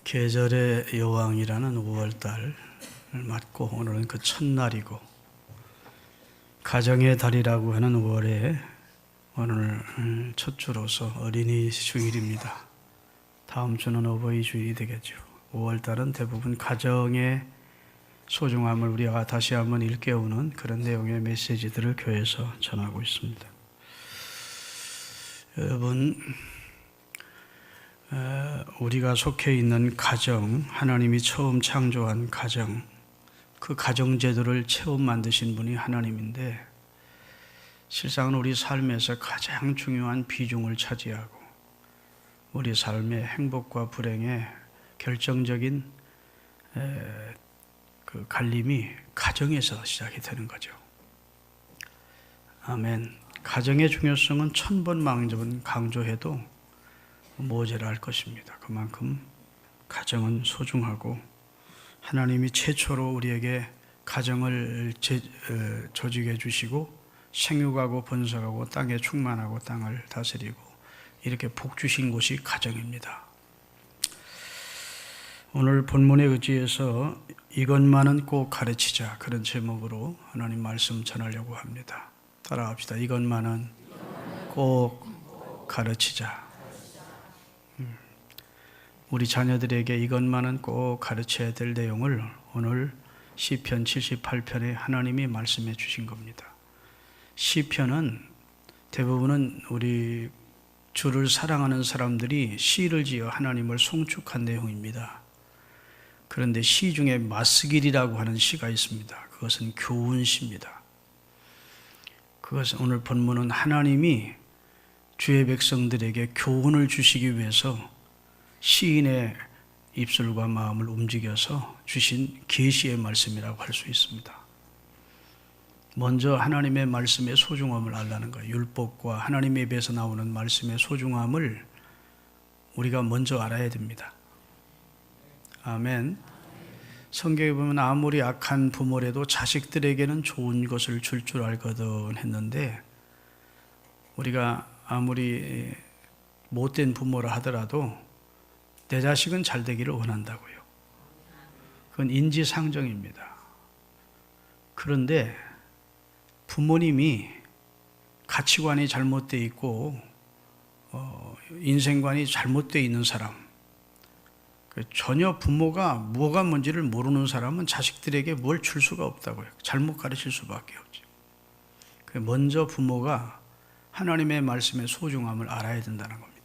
계절의 여왕이라는 5월달을 맞고 오늘은 그 첫날이고 가정의 달이라고 하는 5월에 오늘 첫 주로서 어린이 주일입니다. 다음 주는 어버이 주일이 되겠죠. 5월달은 대부분 가정의 소중함을 우리가 다시 한번 일깨우는 그런 내용의 메시지들을 교회에서 전하고 있습니다. 여러분, 우리가 속해 있는 가정, 하나님이 처음 창조한 가정, 그 가정제도를 처음 만드신 분이 하나님인데 실상은 우리 삶에서 가장 중요한 비중을 차지하고 우리 삶의 행복과 불행의 결정적인 그 갈림이 가정에서 시작이 되는 거죠. 아멘. 가정의 중요성은 1000번 강조해도 모자랄 것입니다. 그만큼 가정은 소중하고 하나님이 최초로 우리에게 가정을 조직해 주시고 생육하고 번성하고 땅에 충만하고 땅을 다스리고 이렇게 복 주신 곳이 가정입니다. 오늘 본문의 의지에서 이것만은 꼭 가르치자, 그런 제목으로 하나님 말씀 전하려고 합니다. 따라합시다. 이것만은 꼭 가르치자. 우리 자녀들에게 이것만은 꼭 가르쳐야 될 내용을 오늘 시편 78편에 하나님이 말씀해 주신 겁니다. 시편은 대부분은 우리 주를 사랑하는 사람들이 시를 지어 하나님을 송축한 내용입니다. 그런데 시 중에 마스길이라고 하는 시가 있습니다. 그것은 교훈시입니다. 그것은 오늘 본문은 하나님이 주의 백성들에게 교훈을 주시기 위해서 시인의 입술과 마음을 움직여서 주신 계시의 말씀이라고 할 수 있습니다. 먼저 하나님의 말씀의 소중함을 알라는 거예요. 율법과 하나님의 입에서 나오는 말씀의 소중함을 우리가 먼저 알아야 됩니다. 아멘. 성경에 보면 아무리 악한 부모라도 자식들에게는 좋은 것을 줄 알거든 했는데 우리가 아무리 못된 부모라 하더라도 내 자식은 잘 되기를 원한다고요. 그건 인지상정입니다. 그런데 부모님이 가치관이 잘못되어 있고 인생관이 잘못되어 있는 사람, 전혀 부모가 뭐가 뭔지를 모르는 사람은 자식들에게 뭘 줄 수가 없다고요. 잘못 가르칠 수밖에 없죠. 먼저 부모가 하나님의 말씀의 소중함을 알아야 된다는 겁니다.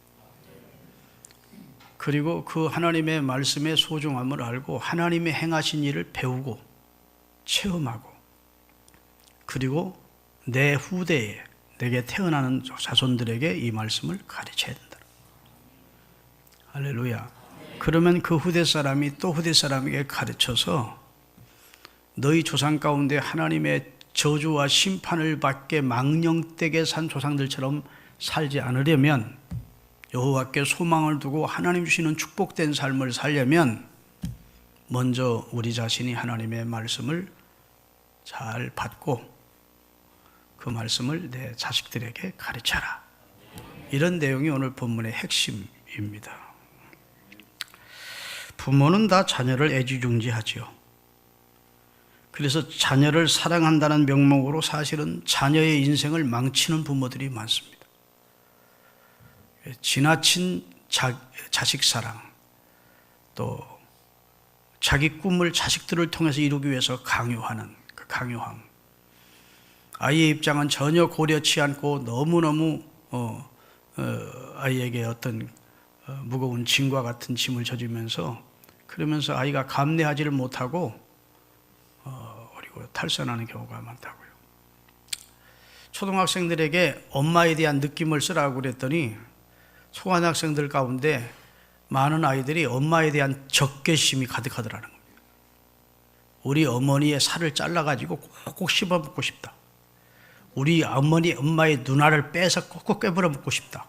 그리고 그 하나님의 말씀의 소중함을 알고 하나님의 행하신 일을 배우고 체험하고 그리고 내 후대에 내게 태어나는 자손들에게 이 말씀을 가르쳐야 된다. 할렐루야. 그러면 그 후대 사람이 또 후대 사람에게 가르쳐서 너희 조상 가운데 하나님의 저주와 심판을 받게 망령되게 산 조상들처럼 살지 않으려면, 여호와께 소망을 두고 하나님 주시는 축복된 삶을 살려면 먼저 우리 자신이 하나님의 말씀을 잘 받고 그 말씀을 내 자식들에게 가르쳐라. 이런 내용이 오늘 본문의 핵심입니다. 부모는 다 자녀를 애지중지하지요. 그래서 자녀를 사랑한다는 명목으로 사실은 자녀의 인생을 망치는 부모들이 많습니다. 지나친 자식 사랑, 또 자기 꿈을 자식들을 통해서 이루기 위해서 강요하는 그 강요함, 아이의 입장은 전혀 고려치 않고 너무너무 아이에게 어떤 무거운 짐과 같은 짐을 져주면서 그러면서 아이가 감내하지를 못하고 그리고 탈선하는 경우가 많다고요. 초등학생들에게 엄마에 대한 느낌을 쓰라고 그랬더니 초등학생들 가운데 많은 아이들이 엄마에 대한 적개심이 가득하더라는 겁니다. 우리 어머니의 살을 잘라가지고 꼭꼭 씹어 먹고 싶다. 우리 엄마의 누나를 빼서 꼭꼭 깨물어 먹고 싶다.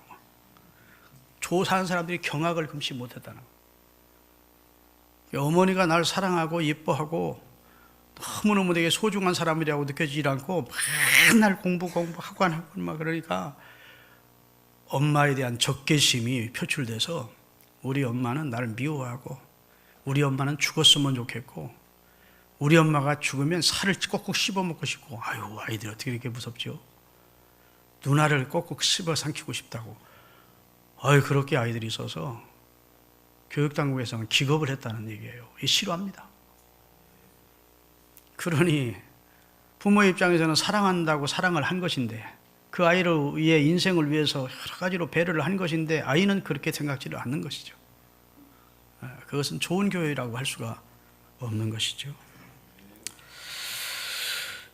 조사하는 사람들이 경악을 금치 못했다는 거예요. 어머니가 날 사랑하고 예뻐하고 너무너무 되게 소중한 사람이라고 느껴지지 않고 맨날 공부 학원 막 그러니까 엄마에 대한 적개심이 표출돼서 우리 엄마는 나를 미워하고 우리 엄마는 죽었으면 좋겠고, 우리 엄마가 죽으면 살을 꼭꼭 씹어 먹고 싶고, 아유, 아이들 어떻게 이렇게 무섭죠? 누나를 꼭꼭 씹어 삼키고 싶다고. 아유, 그렇게 아이들이 있어서 교육당국에서는 기겁을 했다는 얘기예요. 이 싫어합니다. 그러니 부모의 입장에서는 사랑한다고 사랑을 한 것인데, 그 아이를 위해 인생을 위해서 여러 가지로 배려를 한 것인데, 아이는 그렇게 생각지를 않는 것이죠. 그것은 좋은 교육이라고 할 수가 없는 것이죠.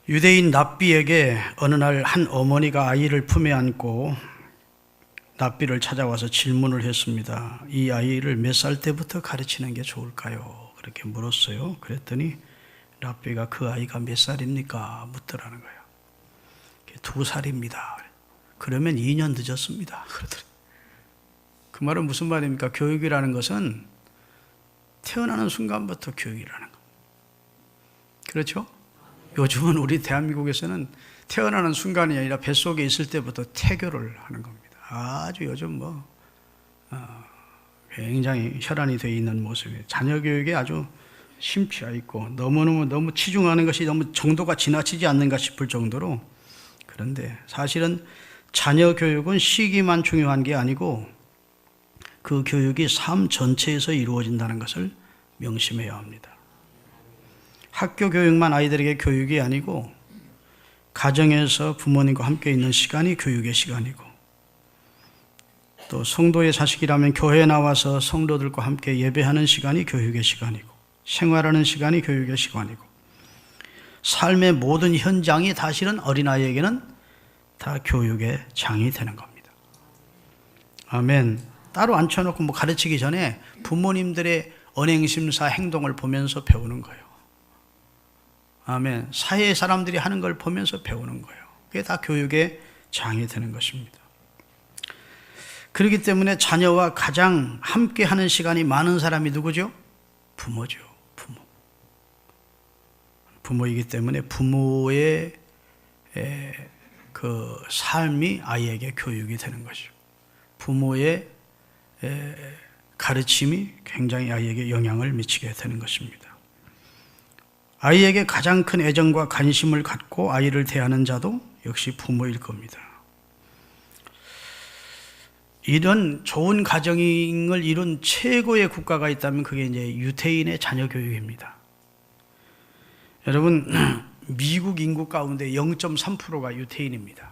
유대인 납비에게 어느 날 한 어머니가 아이를 품에 안고 납비를 찾아와서 질문을 했습니다. 이 아이를 몇 살 때부터 가르치는 게 좋을까요? 그렇게 물었어요. 그랬더니 납비가 그 아이가 몇 살입니까? 묻더라는 거예요. 2살입니다. 그러면 2년 늦었습니다. 그러더니. 그 말은 무슨 말입니까? 교육이라는 것은 태어나는 순간부터 교육이라는 거. 그렇죠? 요즘은 우리 대한민국에서는 태어나는 순간이 아니라 뱃속에 있을 때부터 태교를 하는 겁니다. 아주 요즘 굉장히 혈안이 되어 있는 모습이에요. 자녀 교육에 아주 심취해 있고 너무 치중하는 것이 너무 정도가 지나치지 않는가 싶을 정도로. 그런데 사실은 자녀 교육은 시기만 중요한 게 아니고 그 교육이 삶 전체에서 이루어진다는 것을 명심해야 합니다. 학교 교육만 아이들에게 교육이 아니고 가정에서 부모님과 함께 있는 시간이 교육의 시간이고, 또 성도의 자식이라면 교회에 나와서 성도들과 함께 예배하는 시간이 교육의 시간이고, 생활하는 시간이 교육의 시간이고, 삶의 모든 현장이 사실은 어린아이에게는 다 교육의 장이 되는 겁니다. 아멘. 따로 앉혀놓고 가르치기 전에 부모님들의 언행심사 행동을 보면서 배우는 거예요. 아멘. 사회의 사람들이 하는 걸 보면서 배우는 거예요. 그게 다 교육의 장이 되는 것입니다. 그렇기 때문에 자녀와 가장 함께 하는 시간이 많은 사람이 누구죠? 부모죠. 부모이기 때문에 부모의 그 삶이 아이에게 교육이 되는 것이죠. 부모의 가르침이 굉장히 아이에게 영향을 미치게 되는 것입니다. 아이에게 가장 큰 애정과 관심을 갖고 아이를 대하는 자도 역시 부모일 겁니다. 이런 좋은 가정을 이룬 최고의 국가가 있다면 그게 이제 유태인의 자녀 교육입니다. 여러분, 미국 인구 가운데 0.3%가 유태인입니다.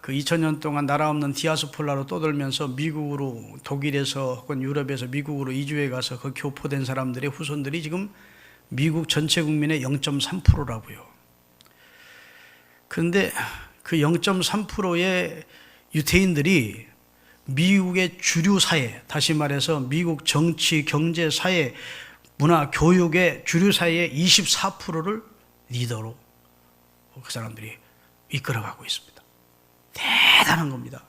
그 2000년 동안 나라 없는 디아스폴라로 떠돌면서 미국으로, 독일에서 혹은 유럽에서 미국으로 이주해 가서 그 교포된 사람들의 후손들이 지금 미국 전체 국민의 0.3%라고요. 그런데 그 0.3%의 유태인들이 미국의 주류 사회, 다시 말해서 미국 정치, 경제, 사회, 문화, 교육의 주류 사회의 24%를 리더로 그 사람들이 이끌어가고 있습니다. 대단한 겁니다.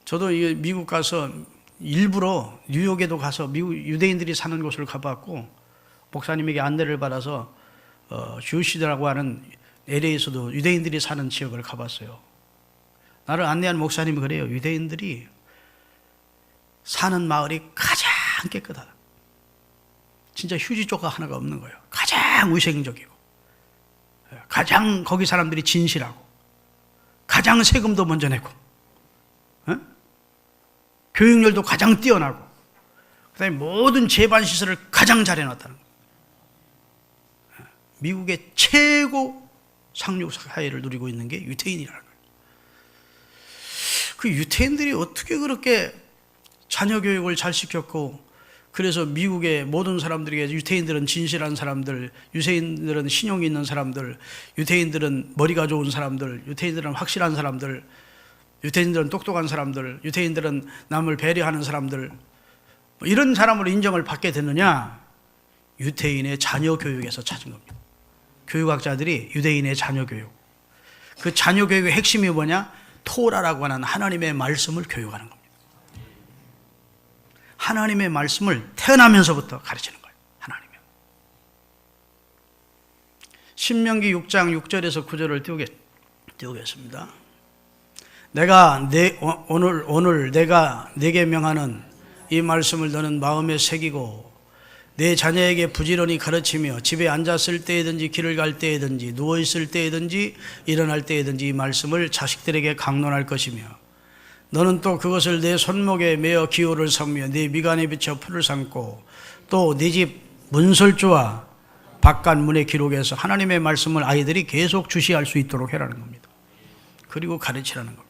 저도 미국 가서 일부러 뉴욕에도 가서 미국 유대인들이 사는 곳을 가봤고, 목사님에게 안내를 받아서 주시드라고 하는 LA에서도 유대인들이 사는 지역을 가봤어요. 나를 안내한 목사님이 그래요. 유대인들이 사는 마을이 가장 깨끗하다. 진짜 휴지 조각 하나가 없는 거예요. 가장 위생적이고, 가장 거기 사람들이 진실하고, 가장 세금도 먼저 내고, 교육열도 가장 뛰어나고, 그 다음에 모든 재반시설을 가장 잘 해놨다는 거예요. 미국의 최고 상류 사회를 누리고 있는 게 유태인이라는 거예요. 그 유태인들이 어떻게 그렇게 자녀 교육을 잘 시켰고, 그래서 미국의 모든 사람들에게 유태인들은 진실한 사람들, 유태인들은 신용이 있는 사람들, 유태인들은 머리가 좋은 사람들, 유태인들은 확실한 사람들, 유태인들은 똑똑한 사람들, 유태인들은 남을 배려하는 사람들, 이런 사람으로 인정을 받게 됐느냐? 유태인의 자녀 교육에서 찾은 겁니다. 교육학자들이 유대인의 자녀 교육, 그 자녀 교육의 핵심이 뭐냐? 토라라고 하는 하나님의 말씀을 교육하는 겁니다. 하나님의 말씀을 태어나면서부터 가르치는 거예요. 하나님의. 신명기 6장 6절에서 9절을 띄우겠습니다. 오늘 내가 네게 명하는 이 말씀을 너는 마음에 새기고 내 자녀에게 부지런히 가르치며 집에 앉았을 때이든지 길을 갈 때이든지 누워있을 때이든지 일어날 때이든지 이 말씀을 자식들에게 강론할 것이며 너는 또 그것을 내 손목에 메어 기호를 삼으며 네 미간에 비쳐 풀을 삼고 또 네 집 문설주와 바깥 문의 기록에서 하나님의 말씀을 아이들이 계속 주시할 수 있도록 해라는 겁니다. 그리고 가르치라는 겁니다.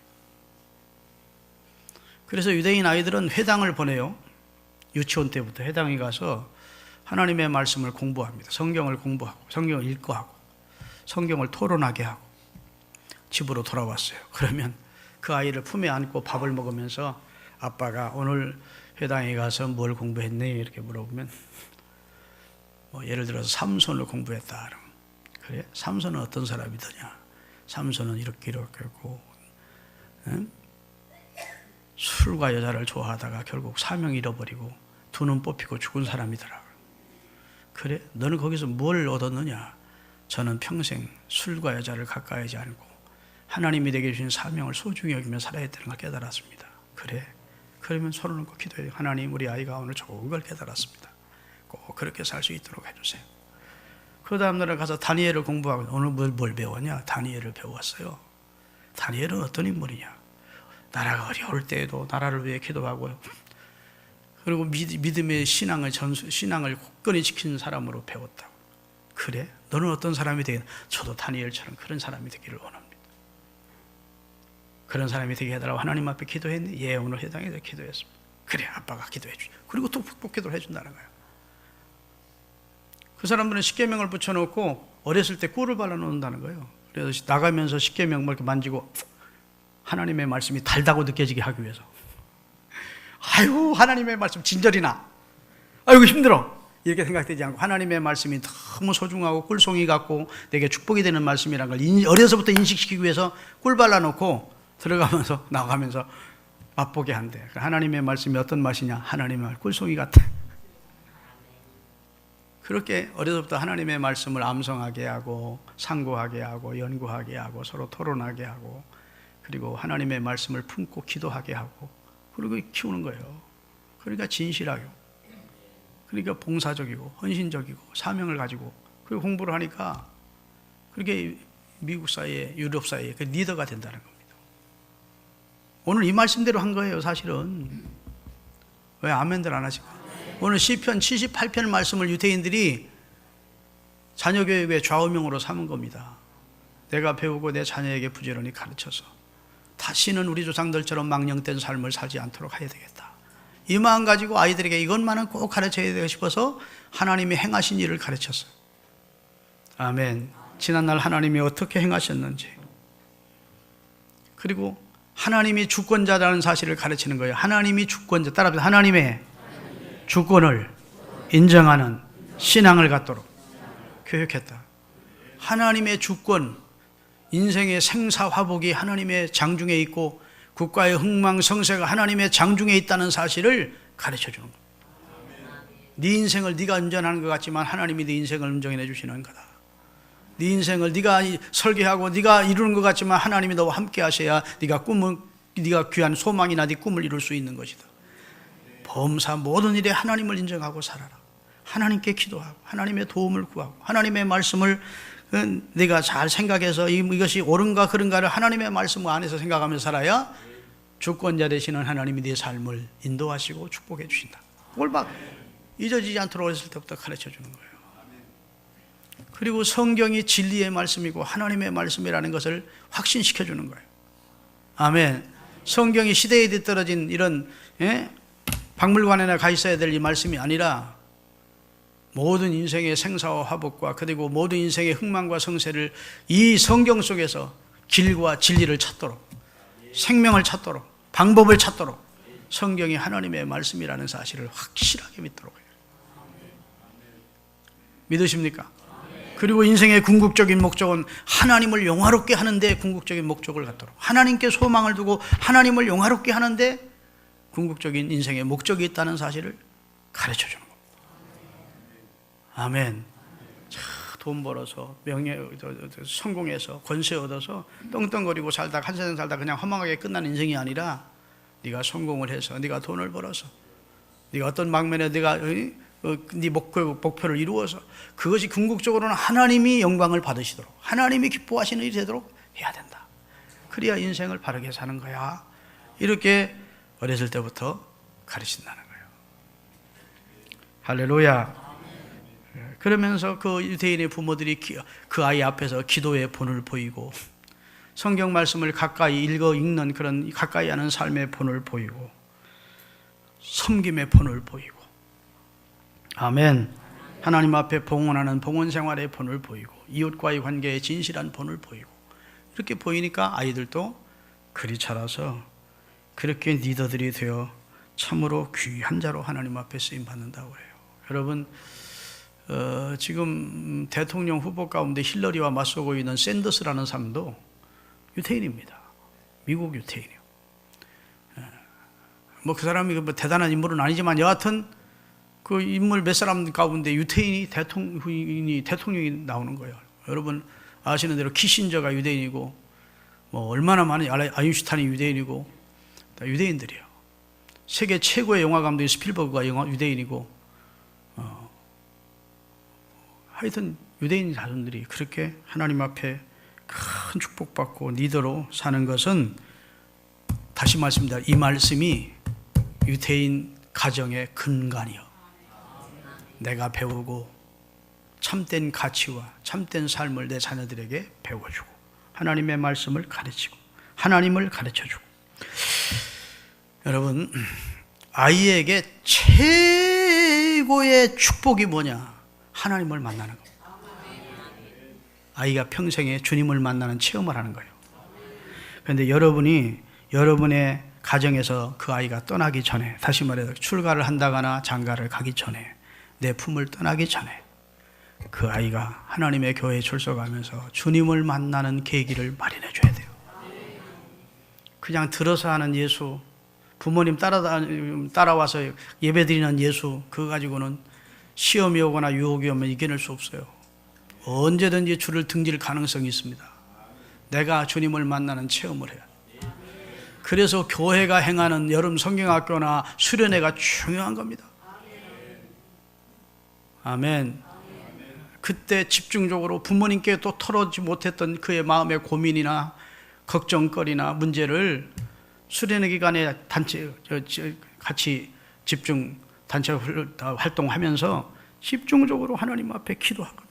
그래서 유대인 아이들은 회당을 보내요. 유치원 때부터 회당에 가서 하나님의 말씀을 공부합니다. 성경을 공부하고 성경을 읽고 하고 성경을 토론하게 하고 집으로 돌아왔어요. 그러면 그 아이를 품에 안고 밥을 먹으면서 아빠가 오늘 회당에 가서 뭘 공부했니? 이렇게 물어보면 예를 들어서 삼손을 공부했다. 그래? 삼손은 어떤 사람이더냐? 삼손은 이렇게 했고 술과 여자를 좋아하다가 결국 사명 잃어버리고 두 눈 뽑히고 죽은 사람이더라. 그래? 너는 거기서 뭘 얻었느냐? 저는 평생 술과 여자를 가까이 하지 않고 하나님이 내게 주신 사명을 소중히 여기며 살아야 되는 걸 깨달았습니다. 그래? 그러면 손을 얹고 기도해요. 하나님, 우리 아이가 오늘 좋은 걸 깨달았습니다. 꼭 그렇게 살 수 있도록 해주세요. 그 다음 날에 가서 다니엘을 공부하고 오늘 뭘 배웠냐? 다니엘을 배웠어요. 다니엘은 어떤 인물이냐? 나라가 어려울 때에도 나라를 위해 기도하고요. 그리고 믿음의 신앙을 굳건히 지키는 사람으로 배웠다고. 그래? 너는 어떤 사람이 되겠나? 저도 다니엘처럼 그런 사람이 되기를 원합니다. 그런 사람이 되게 해달라고 하나님 앞에 기도했니? 예, 오늘 회당에서 기도했습니다. 그래, 아빠가 기도해 주죠. 그리고 또 북복 기도를 해준다는 거예요. 그 사람들은 십계명을 붙여놓고 어렸을 때 꿀을 발라놓는다는 거예요. 그래서 나가면서 십계명 이렇게 만지고 하나님의 말씀이 달다고 느껴지게 하기 위해서. 아이고, 하나님의 말씀 진절이나. 아이고, 힘들어. 이렇게 생각되지 않고 하나님의 말씀이 너무 소중하고 꿀송이 같고 내게 축복이 되는 말씀이라는 걸 어려서부터 인식시키기 위해서 꿀 발라놓고 들어가면서 나가면서 맛보게 한대. 하나님의 말씀이 어떤 맛이냐? 하나님의 말 꿀송이 같아. 그렇게 어려서부터 하나님의 말씀을 암송하게 하고 상고하게 하고 연구하게 하고 서로 토론하게 하고 그리고 하나님의 말씀을 품고 기도하게 하고 그리고 키우는 거예요. 그러니까 진실하고 그러니까 봉사적이고 헌신적이고 사명을 가지고 그리고 공부를 하니까 그렇게 미국 사회에 유럽 사회에 그 리더가 된다는 겁니다. 오늘 이 말씀대로 한 거예요. 사실은. 왜 아멘들 안 하실까? 오늘 시편 78편 말씀을 유대인들이 자녀교육의 좌우명으로 삼은 겁니다. 내가 배우고 내 자녀에게 부지런히 가르쳐서 다시는 우리 조상들처럼 망령된 삶을 살지 않도록 해야 되겠다. 이 마음 가지고 아이들에게 이것만은 꼭 가르쳐야 되고 싶어서 하나님이 행하신 일을 가르쳤어요. 아멘. 지난날 하나님이 어떻게 행하셨는지 그리고 하나님이 주권자라는 사실을 가르치는 거예요. 하나님이 주권자, 따라합니다. 하나님의 주권을 인정하는 신앙을 갖도록 교육했다. 하나님의 주권, 인생의 생사화복이 하나님의 장중에 있고 국가의 흥망성쇠가 하나님의 장중에 있다는 사실을 가르쳐주는 거야. 네 인생을 네가 운전하는 것 같지만 하나님이 네 인생을 운전해 주시는 거다. 네 인생을 네가 설계하고 네가 이루는 것 같지만 하나님이 너와 함께 하셔야 네가 귀한 소망이나 네 꿈을 이룰 수 있는 것이다. 범사 모든 일에 하나님을 인정하고 살아라. 하나님께 기도하고 하나님의 도움을 구하고 하나님의 말씀을 내가 잘 생각해서 이것이 옳은가 그른가를 하나님의 말씀 안에서 생각하면서 살아야 주권자 되시는 하나님이 네 삶을 인도하시고 축복해 주신다. 그걸 막 잊어지지 않도록 어렸을 때부터 가르쳐 주는 거예요. 그리고 성경이 진리의 말씀이고 하나님의 말씀이라는 것을 확신시켜 주는 거예요. 아멘. 성경이 시대에 뒤떨어진 이런 박물관에나 가 있어야 될 이 말씀이 아니라 모든 인생의 생사와 화복과 그리고 모든 인생의 흥망과 성쇠를 이 성경 속에서 길과 진리를 찾도록 생명을 찾도록 방법을 찾도록 성경이 하나님의 말씀이라는 사실을 확실하게 믿도록 해요. 믿으십니까? 그리고 인생의 궁극적인 목적은 하나님을 영화롭게 하는데 궁극적인 목적을 갖도록 하나님께 소망을 두고 하나님을 영화롭게 하는데 궁극적인 인생의 목적이 있다는 사실을 가르쳐주는 겁니다. 아멘. 자, 돈 벌어서 명예 성공해서 권세 얻어서 떵떵거리고 살다 한 세상 살다 그냥 허망하게 끝난 인생이 아니라 네가 성공을 해서 네가 돈을 벌어서 네가 어떤 방면에 네가 네 목표를 이루어서 그것이 궁극적으로는 하나님이 영광을 받으시도록 하나님이 기뻐하시는 일이 되도록 해야 된다. 그래야 인생을 바르게 사는 거야. 이렇게 어렸을 때부터 가르친다는 거예요. 할렐루야. 그러면서 그 유대인의 부모들이 그 아이 앞에서 기도의 본을 보이고 성경 말씀을 가까이 읽는 그런 가까이 하는 삶의 본을 보이고 섬김의 본을 보이고 아멘. 하나님 앞에 봉헌하는 봉헌 생활의 본을 보이고 이웃과의 관계에 진실한 본을 보이고 이렇게 보이니까 아이들도 그리 자라서 그렇게 리더들이 되어 참으로 귀한 자로 하나님 앞에 쓰임받는다고 해요. 여러분 지금 대통령 후보 가운데 힐러리와 맞서고 있는 샌더스라는 사람도 유태인입니다. 미국 유태인이요. 뭐 그 사람이 뭐 대단한 인물은 아니지만 여하튼 그 인물 몇 사람 가운데 유태인이 대통령이 나오는 거예요. 여러분 아시는 대로 키신저가 유대인이고 뭐 얼마나 많은 아인슈타인이 유대인이고 다 유대인들이에요. 세계 최고의 영화 감독인 스필버그가 유대인이고 하여튼 유대인 자손들이 그렇게 하나님 앞에 큰 축복받고 리더로 사는 것은 다시 말씀드립니다. 이 말씀이 유대인 가정의 근간이요. 내가 배우고 참된 가치와 참된 삶을 내 자녀들에게 배워주고 하나님의 말씀을 가르치고 하나님을 가르쳐주고 여러분 아이에게 최고의 축복이 뭐냐? 하나님을 만나는 겁니다. 아이가 평생에 주님을 만나는 체험을 하는 거예요. 그런데 여러분의 가정에서 그 아이가 떠나기 전에 다시 말해서 출가를 한다거나 장가를 가기 전에 내 품을 떠나기 전에 그 아이가 하나님의 교회에 출석하면서 주님을 만나는 계기를 마련해 줘야 돼요. 그냥 들어서 하는 예수, 부모님 따라와서 예배드리는 예수 그거 가지고는 시험이 오거나 유혹이 오면 이겨낼 수 없어요. 언제든지 주를 등질 가능성이 있습니다. 내가 주님을 만나는 체험을 해야 돼요. 그래서 교회가 행하는 여름 성경학교나 수련회가 중요한 겁니다. 아멘. 그때 집중적으로 부모님께 또 털어지 못했던 그의 마음의 고민이나 걱정거리나 문제를 수련회 기간에 같이 집중 단체 활동하면서 집중적으로 하나님 앞에 기도하거든요.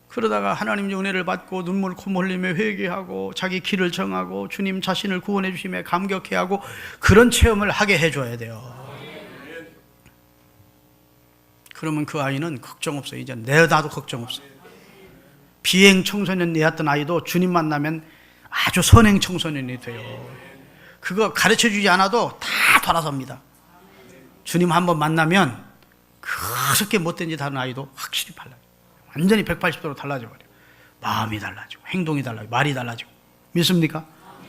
그러다가 하나님의 은혜를 받고 눈물 콧물 흘리며 회개하고 자기 길을 정하고 주님 자신을 구원해 주심에 감격해하고 그런 체험을 하게 해줘야 돼요. 그러면 그 아이는 걱정 없어요. 이제 나도 걱정 없어요. 비행 청소년 내었던 아이도 주님 만나면 아주 선행 청소년이 돼요. 그거 가르쳐주지 않아도 다 돌아섭니다. 주님 한번 만나면 그렇게 못된 짓 하는 아이도 확실히 달라요. 완전히 180도로 달라져 버려요. 마음이 달라지고 행동이 달라지고 말이 달라지고. 믿습니까?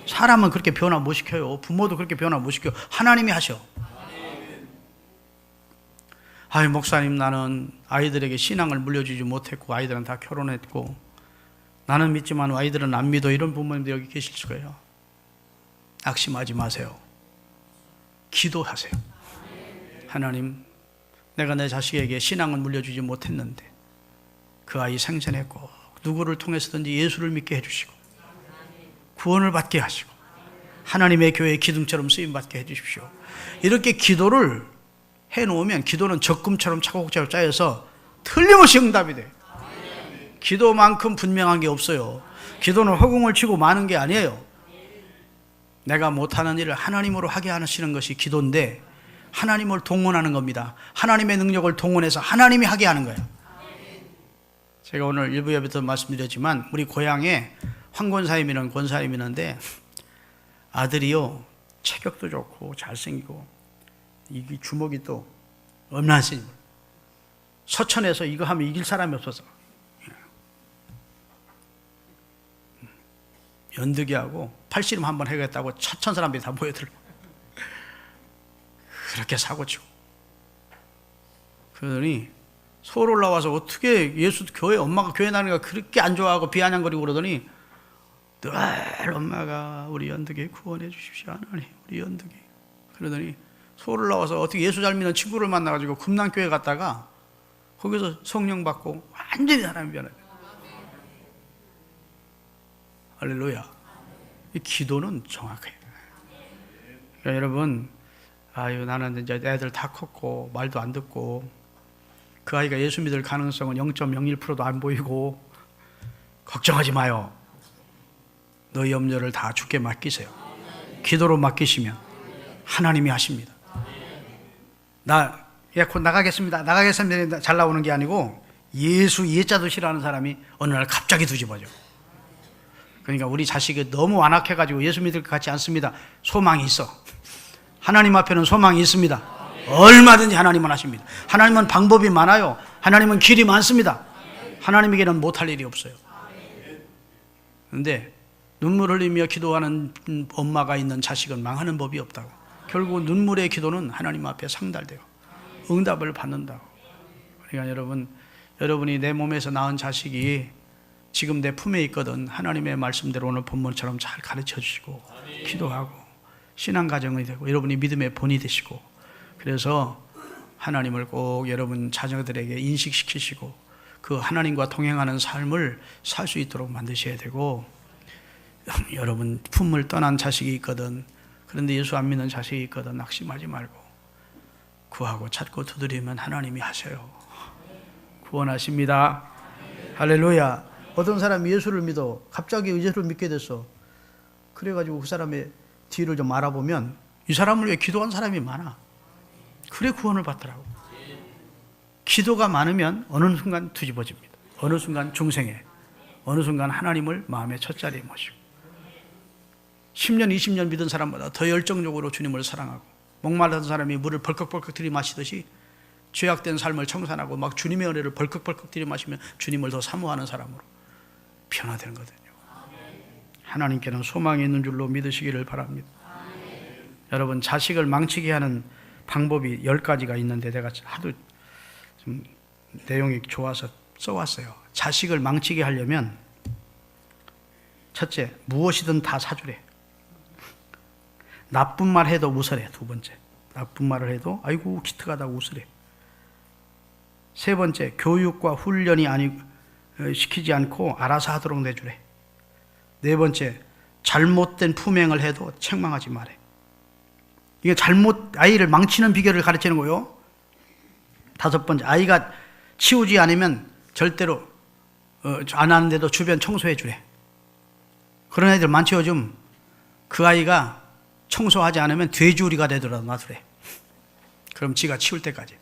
사람은 그렇게 변화 못 시켜요. 부모도 그렇게 변화 못 시켜요. 하나님이 하셔. 아이 목사님 나는 아이들에게 신앙을 물려주지 못했고 아이들은 다 결혼했고 나는 믿지만 아이들은 안 믿어. 이런 부모님들 여기 계실 거예요. 낙심하지 마세요. 기도하세요. 하나님 내가 내 자식에게 신앙을 물려주지 못했는데 그 아이 생전했고 누구를 통해서든지 예수를 믿게 해주시고 구원을 받게 하시고 하나님의 교회의 기둥처럼 쓰임받게 해주십시오. 이렇게 기도를 해놓으면 기도는 적금처럼 차곡차곡 쌓여서 틀림없이 응답이 돼요. 기도만큼 분명한 게 없어요. 기도는 허공을 치고 마는 게 아니에요. 내가 못하는 일을 하나님으로 하게 하시는 것이 기도인데 하나님을 동원하는 겁니다. 하나님의 능력을 동원해서 하나님이 하게 하는 거예요. 제가 오늘 일부 예배도 말씀드렸지만 우리 고향에 황권사님이라는 권사님이 있는데 아들이요 체격도 좋고 잘생기고 이 주먹이 또 엄나신 서천에서 이거 하면 이길 사람이 없어서 연득이하고 팔씨름 한번 해야겠다고 천천 사람들이 다 모여들어 그렇게 사고치고 그러더니 서울 올라와서 어떻게 예수 교회 엄마가 교회 다니는 거 그렇게 안 좋아하고 비아냥거리고 그러더니 늘 엄마가 우리 연득이 구원해 주십시오 하나님 우리 연득이 그러더니 서울 올라와서 어떻게 예수 잘 믿는 친구를 만나가지고 금남교회 갔다가 거기서 성령 받고 완전히 사람이 변해요. 할렐루야. 이 기도는 정확해요. 그러니까 여러분 나는 이제 애들 다 컸고 말도 안 듣고 그 아이가 예수 믿을 가능성은 0.01%도 안 보이고 걱정하지 마요. 너희 염려를 다 주께 맡기세요. 기도로 맡기시면 하나님이 하십니다. 곧 나가겠습니다. 잘 나오는 게 아니고 예수 예자도 싫어하는 사람이 어느 날 갑자기 뒤집어져. 그러니까 우리 자식이 너무 완악해가지고 예수 믿을 것 같지 않습니다. 소망이 있어. 하나님 앞에는 소망이 있습니다. 얼마든지 하나님은 하십니다. 하나님은 방법이 많아요. 하나님은 길이 많습니다. 하나님에게는 못할 일이 없어요. 그런데 눈물 흘리며 기도하는 엄마가 있는 자식은 망하는 법이 없다고. 결국 눈물의 기도는 하나님 앞에 상달되고 응답을 받는다고. 그러니까 여러분이 내 몸에서 낳은 자식이 지금 내 품에 있거든. 하나님의 말씀대로 오늘 본문처럼 잘 가르쳐 주시고 기도하고 신앙 가정이 되고 여러분이 믿음의 본이 되시고 그래서 하나님을 꼭 여러분 자녀들에게 인식시키시고 그 하나님과 동행하는 삶을 살 수 있도록 만드셔야 되고 여러분 품을 떠난 자식이 있거든. 그런데 예수 안 믿는 자식이 있거든. 낙심하지 말고 구하고 찾고 두드리면 하나님이 하셔요. 구원하십니다. 할렐루야. 어떤 사람이 예수를 믿어 갑자기 예수를 믿게 됐어. 그래가지고 그 사람의 뒤를 좀 알아보면 이 사람을 위해 기도한 사람이 많아. 그래 구원을 받더라고. 기도가 많으면 어느 순간 뒤집어집니다. 어느 순간 중생해. 어느 순간 하나님을 마음의 첫 자리에 모시고 10년 20년 믿은 사람보다 더 열정적으로 주님을 사랑하고 목마른 사람이 물을 벌컥벌컥 들이마시듯이 죄악된 삶을 청산하고 막 주님의 은혜를 벌컥벌컥 들이마시면 주님을 더 사모하는 사람으로 변화되는 거거든요. 하나님께는 소망이 있는 줄로 믿으시기를 바랍니다. 여러분 자식을 망치게 하는 방법이 10가지가 있는데 내가 하도 좀 내용이 좋아서 써왔어요. 자식을 망치게 하려면 첫째, 무엇이든 다 사주래. 나쁜 말 해도 웃으래. 두 번째, 나쁜 말을 해도 아이고 기특하다고 웃으래. 세 번째, 교육과 훈련이 시키지 않고 알아서 하도록 내주래. 네 번째, 잘못된 품행을 해도 책망하지 말해. 이게 아이를 망치는 비결을 가르치는 거예요. 다섯 번째, 아이가 치우지 않으면 절대로 안 하는데도 주변 청소해 주래. 그런 애들 많죠 요즘. 그 아이가 청소하지 않으면 돼지우리가 되더라도 놔두래. 그럼 지가 치울 때까지.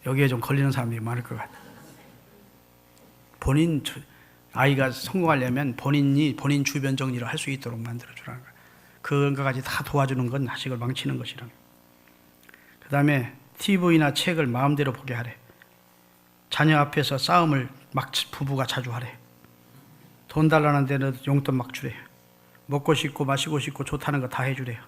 여기에 좀 걸리는 사람이 많을 것 같아요. 아이가 성공하려면 본인 주변 정리를 할 수 있도록 만들어주라는 거예요. 그런 것까지 다 도와주는 건 자식을 망치는 것이라는 거예요. 그 다음에 TV나 책을 마음대로 보게 하래. 자녀 앞에서 싸움을 부부가 자주 하래. 돈 달라는 데는 용돈 막 주래. 먹고 싶고 마시고 싶고 좋다는 거 다 해주래요.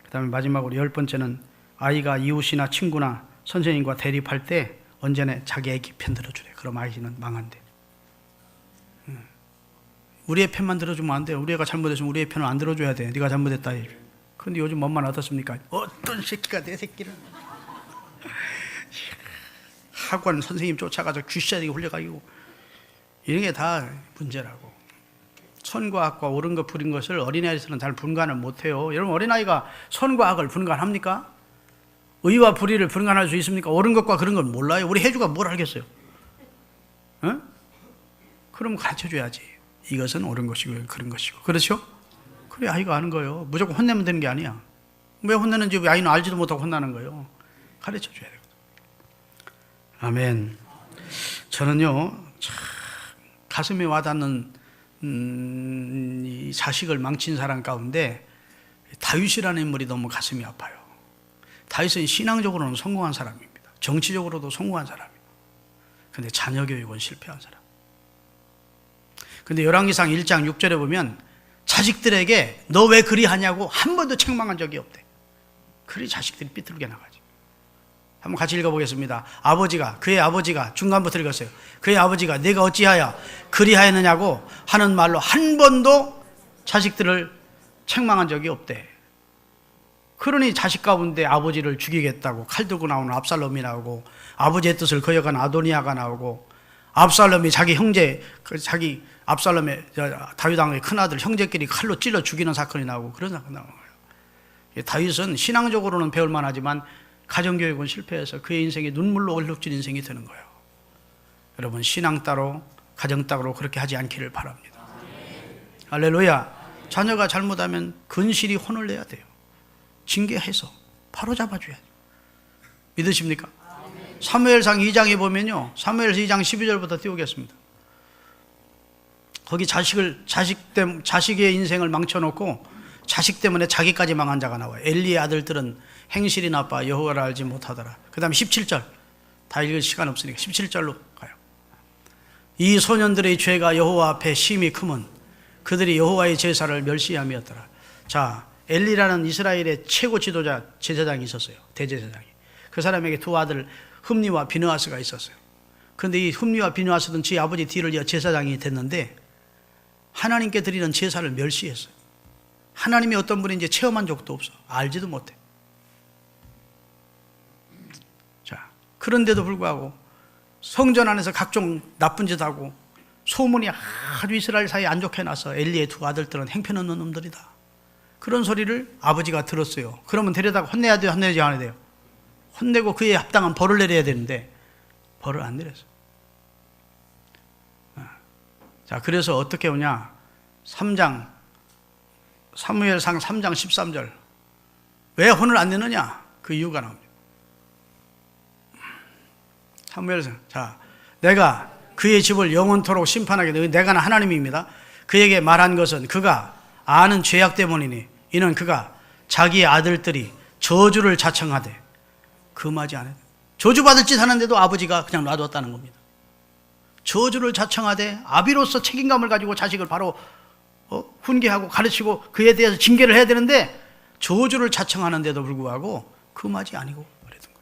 그 다음에 마지막으로 10번째는 아이가 이웃이나 친구나 선생님과 대립할 때 언제나 자기 애기 편 들어주래. 그럼 아이는 망한대. 우리 애 편만 들어주면 안 돼. 우리 애가 잘못했으면 우리 애 편을 안 들어줘야 돼. 네가 잘못했다. 그런데 요즘 엄마는 어떻습니까? 어떤 새끼가 내 새끼를 학원 선생님 쫓아가서 쥐싸대기 훌려가지고 이런 게 다 문제라고. 선과 악과 옳은 것 부린 것을 어린아이에서는 잘 분간을 못해요. 여러분 어린아이가 선과 악을 분간합니까? 의와 불의를 분간할 수 있습니까? 옳은 것과 그런 건 몰라요. 우리 혜주가 뭘 알겠어요? 어? 그럼 가르쳐줘야지. 이것은 옳은 것이고 그런 것이고. 그렇죠? 그래 아이가 아는 거예요. 무조건 혼내면 되는 게 아니야. 왜 혼내는지 아이는 알지도 못하고 혼나는 거예요. 가르쳐줘야 돼요. 아멘. 저는요 참 가슴에 와닿는 이 자식을 망친 사람 가운데 다윗이라는 인물이 너무 가슴이 아파요. 다윗은 신앙적으로는 성공한 사람입니다. 정치적으로도 성공한 사람이에요. 그런데 자녀 교육은 실패한 사람. 그런데 열왕기상 1장 6절에 보면 자식들에게 너 왜 그리 하냐고 한 번도 책망한 적이 없대. 그래 자식들이 삐뚤게 나가지. 한번 같이 읽어보겠습니다. 그의 아버지가 중간부터 읽었어요. 그의 아버지가 내가 어찌하여 그리하였느냐고 하는 말로 한 번도 자식들을 책망한 적이 없대. 그러니 자식 가운데 아버지를 죽이겠다고 칼 들고 나오는 압살롬이 나오고, 아버지의 뜻을 거역한 아도니아가 나오고, 압살롬이 자기 형제, 압살롬의 다윗 왕의 큰아들 형제끼리 칼로 찔러 죽이는 사건이 나오고, 그런 사건이 나오는 거예요. 다윗은 신앙적으로는 배울 만하지만 가정교육은 실패해서 그의 인생이 눈물로 얼룩진 인생이 되는 거예요. 여러분, 신앙 따로 가정 따로 그렇게 하지 않기를 바랍니다. 할렐루야. 자녀가 잘못하면 근실히 혼을 내야 돼요. 징계해서 바로 잡아줘야 돼요. 믿으십니까? 사무엘상 2장에 보면요, 사무엘상 2장 12절부터 띄우겠습니다. 거기 자식의 인생을 망쳐놓고 자식 때문에 자기까지 망한 자가 나와요. 엘리의 아들들은 행실이 나빠 여호와를 알지 못하더라. 그 다음에 17절, 다 읽을 시간 없으니까 17절로 가요. 이 소년들의 죄가 여호와 앞에 심히 크면 그들이 여호와의 제사를 멸시함이었더라. 자, 엘리라는 이스라엘의 최고 지도자 제사장이 있었어요. 대제사장이. 그 사람에게 두 아들 흠니와 비느하스가 있었어요. 그런데 이 흠니와 비느하스는 지 아버지 뒤를 이어 제사장이 됐는데 하나님께 드리는 제사를 멸시했어요. 하나님이 어떤 분인지 체험한 적도 없어. 알지도 못해. 자, 그런데도 불구하고 성전 안에서 각종 나쁜 짓 하고 소문이 아주 이스라엘 사이에 안 좋게 나서 엘리의 두 아들들은 행편없는 놈들이다. 그런 소리를 아버지가 들었어요. 그러면 데려다가 혼내야 돼요? 혼내지 않아야 돼요? 혼내고 그에 합당한 벌을 내려야 되는데 벌을 안 내렸어요. 자, 그래서 어떻게 오냐? 사무엘상 3장 13절. 왜 혼을 안 내느냐? 그 이유가 나옵니다. 사무엘상. 자, 내가 그의 집을 영원토록 심판하게 되고, 내가 하나님입니다. 그에게 말한 것은 그가 아는 죄악 때문이니 이는 그가 자기의 아들들이 저주를 자청하되 금하지 않아요. 저주받을 짓 하는데도 아버지가 그냥 놔뒀다는 겁니다. 저주를 자청하되 아비로서 책임감을 가지고 자식을 바로 훈계하고 가르치고 그에 대해서 징계를 해야 되는데 저주를 자청하는데도 불구하고 금하지 아니고 그랬던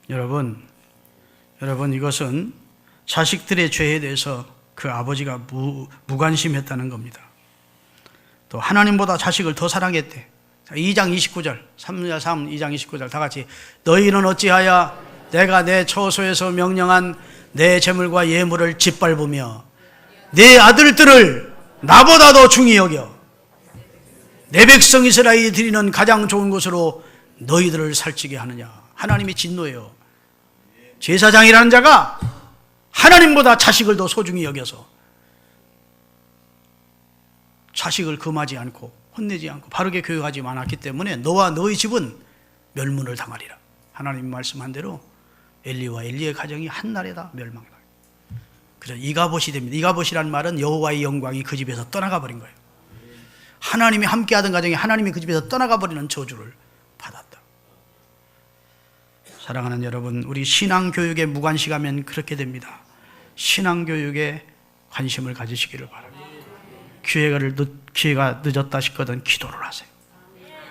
거예요. 여러분 이것은 자식들의 죄에 대해서 그 아버지가 무관심했다는 겁니다. 또 하나님보다 자식을 더 사랑했대. 2장 29절, 2장 29절 다 같이. 너희는 어찌하여 내가 내 처소에서 명령한 내 재물과 예물을 짓밟으며 내 아들들을 나보다 더 중히 여겨 내 백성 이스라엘이 드리는 가장 좋은 곳으로 너희들을 살찌게 하느냐. 하나님이 진노해요. 제사장이라는 자가 하나님보다 자식을 더 소중히 여겨서 자식을 금하지 않고 혼내지 않고 바르게 교육하지 않았기 때문에 너와 너희 집은 멸문을 당하리라. 하나님 말씀한 대로 엘리와 엘리의 가정이 한날에 다 멸망이다. 그래서 이가봇이 됩니다. 이가봇이라는 말은 여호와의 영광이 그 집에서 떠나가 버린 거예요. 하나님이 함께하던 가정이 하나님이 그 집에서 떠나가 버리는 저주를 받았다. 사랑하는 여러분, 우리 신앙교육에 무관심하면 그렇게 됩니다. 신앙교육에 관심을 가지시기를 바랍니다. 기회가 늦었다 싶거든 기도를 하세요.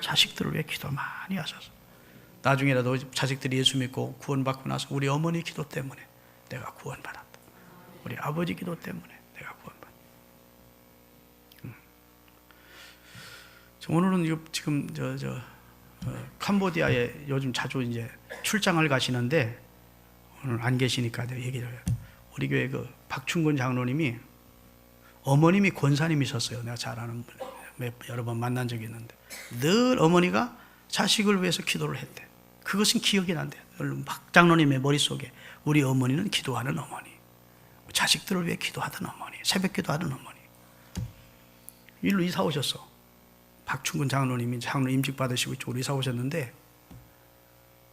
자식들을 위해 기도 많이 하셔서 나중에라도 자식들이 예수 믿고 구원받고 나서 우리 어머니 기도 때문에 내가 구원받았다. 우리 아버지 기도 때문에 내가 구원받았다. 오늘은 지금 캄보디아에 요즘 자주 이제 출장을 가시는데 오늘 안 계시니까 내가 얘기를 해요. 우리 교회 그 박충근 장로님이 어머님이 권사님이셨어요. 내가 잘 아는 분, 여러 번 만난 적이 있는데 늘 어머니가 자식을 위해서 기도를 했대. 그것은 기억이 난대. 박 장로님의 머릿속에 우리 어머니는 기도하는 어머니, 자식들을 위해 기도하던 어머니, 새벽 기도하던 어머니. 일로 이사 오셨어. 박충근 장로님이 장로 임직 받으시고 이쪽으로 이사 오셨는데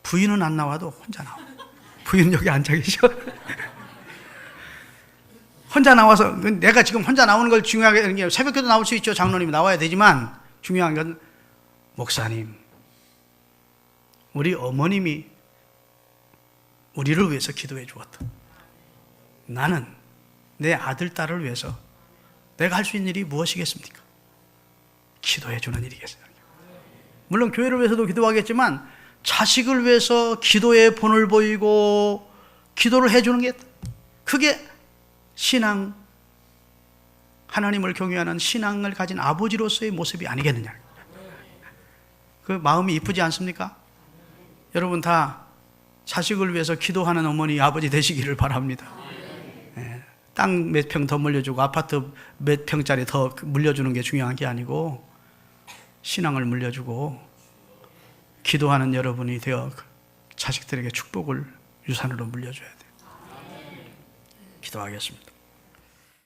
부인은 안 나와도 혼자 나와. 부인 여기 앉아 계셔. 혼자 나와서, 내가 지금 혼자 나오는 걸 중요하게 하는 게 새벽기도 나올 수 있죠. 장로님이 나와야 되지만 중요한 건 목사님, 우리 어머님이 우리를 위해서 기도해 주었다. 나는 내 아들, 딸을 위해서 내가 할 수 있는 일이 무엇이겠습니까? 기도해 주는 일이겠어요. 물론 교회를 위해서도 기도하겠지만 자식을 위해서 기도의 본을 보이고 기도를 해주는 게, 그게 신앙, 하나님을 경외하는 신앙을 가진 아버지로서의 모습이 아니겠느냐. 그 마음이 이쁘지 않습니까? 여러분 다 자식을 위해서 기도하는 어머니, 아버지 되시기를 바랍니다. 땅 몇 평 더 물려주고 아파트 몇 평짜리 더 물려주는 게 중요한 게 아니고 신앙을 물려주고 기도하는 여러분이 되어 자식들에게 축복을 유산으로 물려줘야 돼요. 기도하겠습니다.